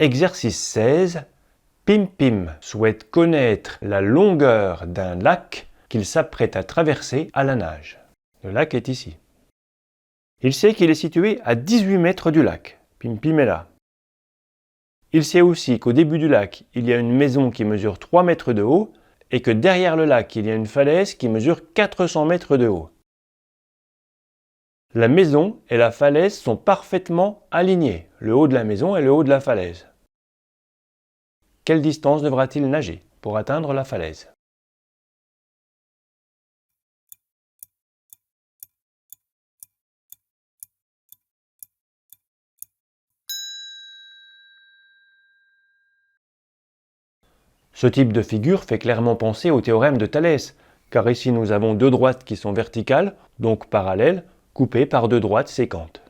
Exercice 16. Pim Pim souhaite connaître la longueur d'un lac qu'il s'apprête à traverser à la nage. Le lac est ici. Il sait qu'il est situé à 18 mètres du lac. Pim Pim est là. Il sait aussi qu'au début du lac, il y a une maison qui mesure 3 mètres de haut et que derrière le lac, il y a une falaise qui mesure 400 mètres de haut. La maison et la falaise sont parfaitement alignés, le haut de la maison et le haut de la falaise. Quelle distance devra-t-il nager pour atteindre la falaise? Ce type de figure fait clairement penser au théorème de Thalès, car ici nous avons deux droites qui sont verticales, donc parallèles, coupées par deux droites sécantes.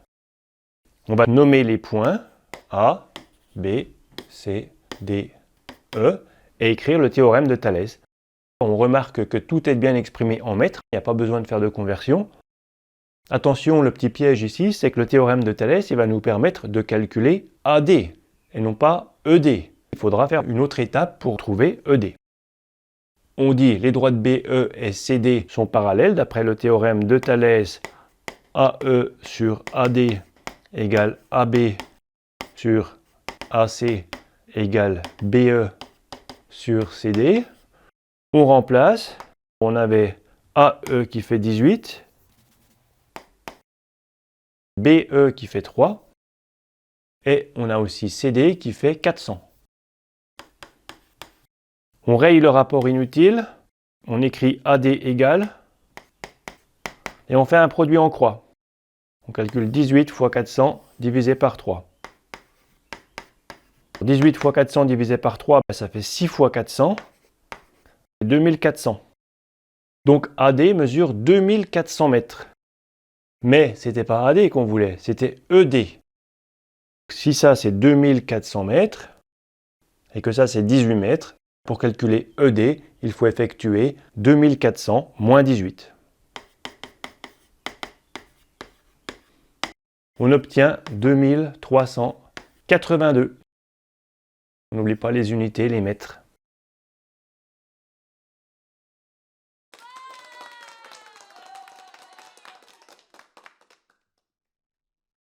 On va nommer les points A, B, C, D, E et écrire le théorème de Thalès. On remarque que tout est bien exprimé en mètres, il n'y a pas besoin de faire de conversion. Attention, le petit piège ici, c'est que le théorème de Thalès il va nous permettre de calculer AD et non pas ED. Il faudra faire une autre étape pour trouver ED. On dit les droites BE et CD sont parallèles d'après le théorème de Thalès. AE sur AD égale AB sur AC égale BE sur CD. On remplace. On avait AE qui fait 18, BE qui fait 3 et on a aussi CD qui fait 400. On raye le rapport inutile, on écrit AD égale, et on fait un produit en croix. On calcule 18 fois 400 divisé par 3. 18 fois 400 divisé par 3, ça fait 6 fois 400, 2400. Donc AD mesure 2400 mètres. Mais ce n'était pas AD qu'on voulait, c'était ED. Si ça c'est 2400 mètres, et que ça c'est 18 mètres, pour calculer ED, il faut effectuer 2400 moins 18. On obtient 2382. On n'oublie pas les unités, les mètres.